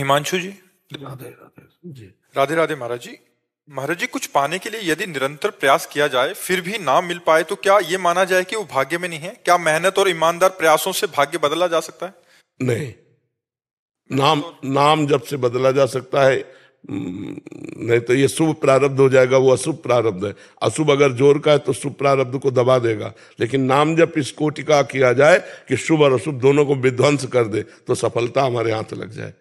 हिमांशु जी। राधे राधे जी। राधे राधे महाराज जी। महाराज जी, कुछ पाने के लिए यदि निरंतर प्रयास किया जाए फिर भी ना मिल पाए तो क्या ये माना जाए कि वो भाग्य में नहीं है? क्या मेहनत और ईमानदार प्रयासों से भाग्य बदला जा सकता है? नहीं, नाम मेहनत और नाम जब से बदला जा सकता है। नहीं तो ये शुभ प्रारब्ध हो जाएगा, वो अशुभ प्रारब्ध है। अशुभ अगर जोर का है तो शुभ प्रारब्ध को दबा देगा, लेकिन नाम जब इस कोटि का किया जाए कि शुभ और अशुभ दोनों को विध्वंस कर दे तो सफलता हमारे हाथ लग जाए।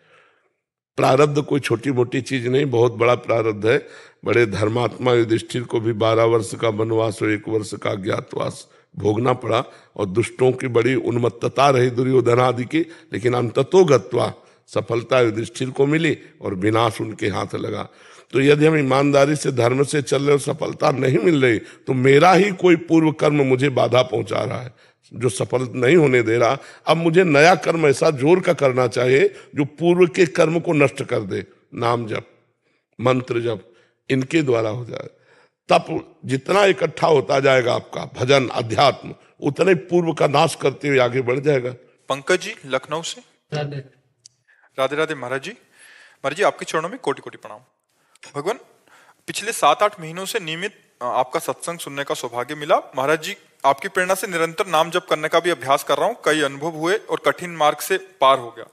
प्रारब्ध कोई छोटी मोटी चीज नहीं, बहुत बड़ा प्रारब्ध है। बड़े धर्मात्मा युधिष्ठिर को भी 12 वर्ष का वनवास और 1 वर्ष का अज्ञातवास भोगना पड़ा, और दुष्टों की बड़ी उन्मत्तता रही दुर्योधन आदि की, लेकिन अंततो गत्वा सफलता युधिष्ठिर को मिली और विनाश उनके हाथ लगा। तो यदि हम ईमानदारी से धर्म से चल रहे और सफलता नहीं मिल रही तो मेरा ही कोई पूर्व कर्म मुझे बाधा पहुंचा रहा है, जो सफल नहीं होने दे रहा। अब मुझे नया कर्म ऐसा जोर का करना चाहिए जो पूर्व के कर्म को नष्ट कर दे। नाम जप, मंत्र जप, इनके द्वारा हो जाए। तप जितना इकट्ठा होता जाएगा आपका भजन अध्यात्म, उतने पूर्व का नाश करते हुए आगे बढ़ जाएगा। पंकज जी लखनऊ से। राधे राधे राधे महाराज जी। महाराज जी, आपके चरणों में कोटि कोटि प्रणाम। भगवान, पिछले 7-8 महीनों से नियमित आपका सत्संग सुनने का सौभाग्य मिला। महाराज जी, आपकी प्रेरणा से निरंतर नाम जप करने का भी अभ्यास कर रहा हूँ। कई अनुभव हुए और कठिन मार्ग से पार हो गया।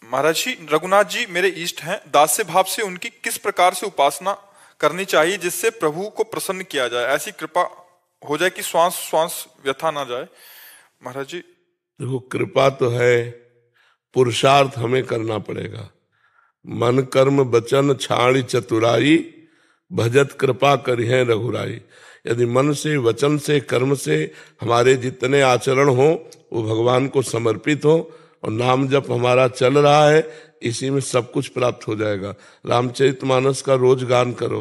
महाराज जी, रघुनाथ जी मेरे इष्ट हैं। दास्य भाव से उनकी किस प्रकार से उपासना करनी चाहिए जिससे प्रभु को प्रसन्न किया जाए? ऐसी कृपा हो जाए कि श्वास श्वास व्यथा ना जाए। महाराज जी, देखो, कृपा तो है, पुरुषार्थ हमें करना पड़ेगा। मन कर्म वचन छाड़ी चतुराई, भजत कृपा करिहे रघुराई। यदि मन से वचन से कर्म से हमारे जितने आचरण हो वो भगवान को समर्पित हो और नाम जप हमारा चल रहा है, इसी में सब कुछ प्राप्त हो जाएगा। रामचरितमानस का रोज गान करो,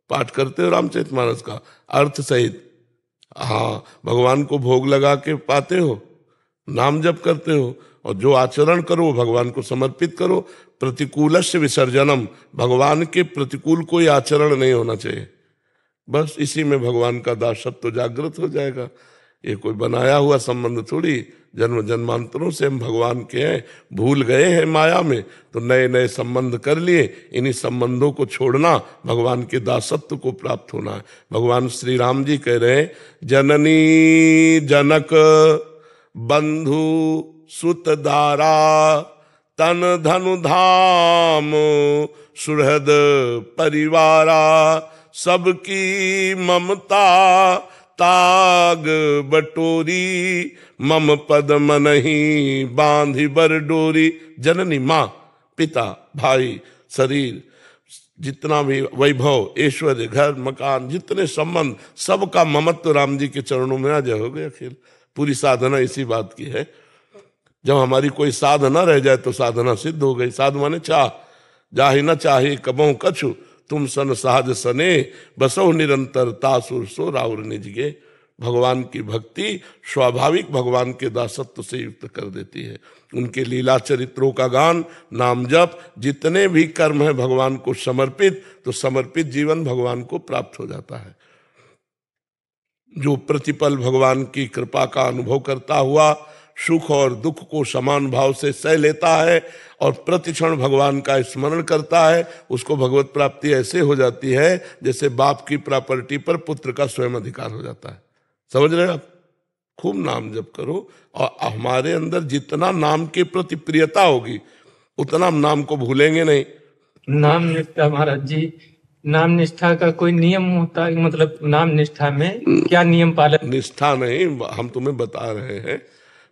पाठ करते हो रामचरितमानस का अर्थ सहित। हाँ, भगवान को भोग लगा के पाते हो, नाम जप करते हो, और जो आचरण करो वो भगवान को समर्पित करो। प्रतिकूलस्य विसर्जनम, भगवान के प्रतिकूल कोई आचरण नहीं होना चाहिए। बस इसी में भगवान का दासत्व तो जागृत हो जाएगा। ये कोई बनाया हुआ संबंध थोड़ी, जन्म जन्मांतरों से हम भगवान के हैं, भूल गए हैं माया में तो नए नए संबंध कर लिए। इन्हीं संबंधों को छोड़ना भगवान के दासत्व को प्राप्त होना है। भगवान श्री राम जी कह रहे हैं, जननी जनक बंधु सुत दारा, तन धनु धाम सुहृद परिवारा, सबकी ममता ताग बटोरी, मम पद मनहि बांधि बर डोरी। जननी माँ, पिता, भाई, शरीर, जितना भी वैभव, ऐश्वर्य, घर मकान, जितने संबंध, सबका ममत्व राम जी के चरणों में आ जाओगे। अखिल पूरी साधना इसी बात की है। जब हमारी कोई साधना रह जाए तो साधना सिद्ध हो गई। साध माने चाह, जाहि न चाहे कबहु कछु, तुम सन सहज सने बसो निरंतर तासुर सो राउर निजगे। भगवान की भक्ति स्वाभाविक भगवान के दासत्व से युक्त कर देती है। उनके लीला चरित्रों का गान, नाम जप, जितने भी कर्म है भगवान को समर्पित, तो समर्पित जीवन भगवान को प्राप्त हो जाता है। जो प्रतिपल भगवान की कृपा का अनुभव करता हुआ सुख और दुख को समान भाव से सह लेता है और प्रतिक्षण भगवान का स्मरण करता है, उसको भगवत प्राप्ति ऐसे हो जाती है जैसे बाप की प्रॉपर्टी पर पुत्र का स्वयं अधिकार हो जाता है। समझ रहे हैं आप? खूब नाम जप करो, और हमारे अंदर जितना नाम के प्रति प्रियता होगी उतना हम नाम को भूलेंगे नहीं। नाम निष्ठा महाराज जी, नाम निष्ठा का कोई नियम होता है? मतलब नाम निष्ठा में क्या नियम पालन? निष्ठा नहीं, हम तुम्हें बता रहे हैं,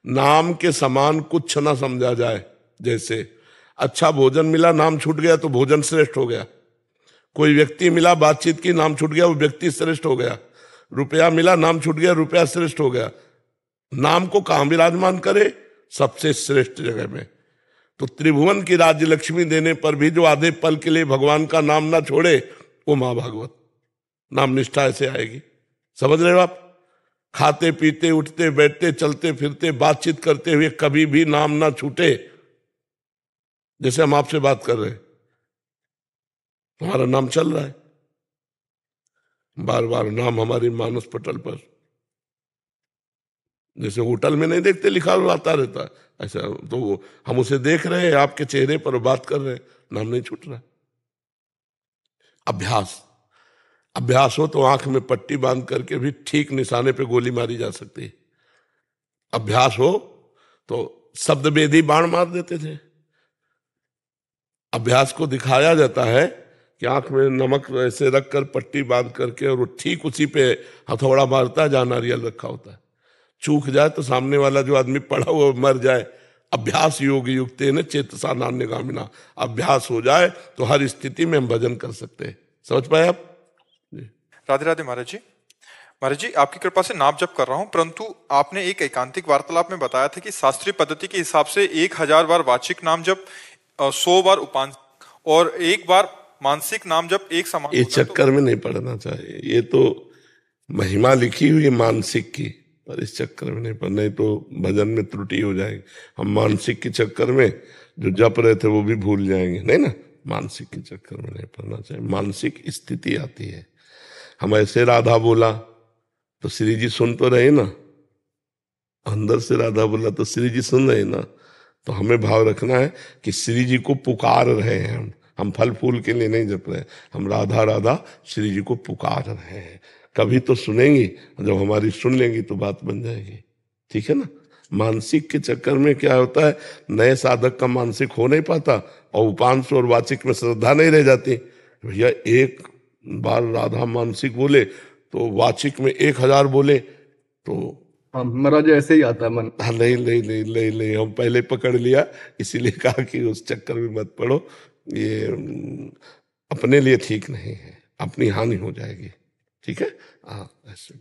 नाम के समान कुछ ना समझा जाए। जैसे अच्छा भोजन मिला, नाम छूट गया तो भोजन श्रेष्ठ हो गया। कोई व्यक्ति मिला, बातचीत की, नाम छूट गया, वो व्यक्ति श्रेष्ठ हो गया। रुपया मिला, नाम छूट गया, रुपया श्रेष्ठ हो गया। नाम को कहां विराजमान करे? सबसे श्रेष्ठ जगह में। तो त्रिभुवन की राज्य लक्ष्मी देने पर भी जो आधे पल के लिए भगवान का नाम ना छोड़े, वो मां भागवत। नाम निष्ठा ऐसे आएगी। समझ रहे हो आप? खाते पीते उठते बैठते चलते फिरते बातचीत करते हुए कभी भी नाम ना छूटे। जैसे हम आपसे बात कर रहे हैं, हमारा नाम चल रहा है, बार बार नाम हमारी मानस पटल पर। जैसे होटल में नहीं देखते लिखा हुआ आता रहता है, ऐसा तो हम उसे देख रहे हैं आपके चेहरे पर, बात कर रहे हैं, नाम नहीं छूट रहा। अभ्यास, अभ्यास हो तो आंख में पट्टी बांध करके भी ठीक निशाने पे गोली मारी जा सकती है। अभ्यास हो तो शब्द वेदी बाण मार देते थे। अभ्यास को दिखाया जाता है कि आंख में नमक ऐसे रखकर पट्टी बांध करके, और वो ठीक उसी पे हथौड़ा मारता है जहां नारियल रखा होता है। चूक जाए तो सामने वाला जो आदमी पड़ा हुआ मर जाए। अभ्यास योग युक्ते न चेतसा नान्यगामिना, अभ्यास हो जाए तो हर स्थिति में हम भजन कर सकते हैं। समझ पाए आप? राधे राधे महाराज जी। महाराज जी, आपकी कृपा से नाम जप कर रहा हूँ, परंतु आपने एक एकांतिक वार्तालाप में बताया था कि शास्त्रीय पद्धति के हिसाब से 1000 बार वाचिक नाम जप, 100 बार उपांत और 1 बार मानसिक नाम जप एक समान। ये चक्कर में नहीं पड़ना चाहिए, ये तो महिमा लिखी हुई है मानसिक की, पर इस चक्कर में नहीं पड़ना, नहीं तो भजन में त्रुटि हो जाएगी। हम मानसिक के चक्कर में जो जप रहे थे वो भी भूल जाएंगे, नहीं ना। मानसिक के चक्कर में नहीं पड़ना चाहिए, मानसिक स्थिति आती है। हम ऐसे राधा बोला तो श्री जी सुन तो रहे ना, अंदर से राधा बोला तो श्री जी सुन रहे ना। तो हमें भाव रखना है कि श्री जी को पुकार रहे हैं हम फल फूल के लिए नहीं जप रहे, हम राधा राधा श्री जी को पुकार रहे हैं। कभी तो सुनेंगी, जब हमारी सुन लेंगी तो बात बन जाएगी, ठीक है ना। मानसिक के चक्कर में क्या होता है, नए साधक का मानसिक हो नहीं पाता और उपांश और वाचिक में श्रद्धा नहीं रह जाती। भैया एक बार राधा मानसिक बोले तो वाचिक में 1000 बोले तो महाराज ऐसे ही आता है मन। हाँ, नहीं नहीं नहीं नहीं नहीं, हम पहले पकड़ लिया, इसीलिए कहा कि उस चक्कर में मत पड़ो। ये अपने लिए ठीक नहीं है, अपनी हानि हो जाएगी, ठीक है। हाँ, ऐसे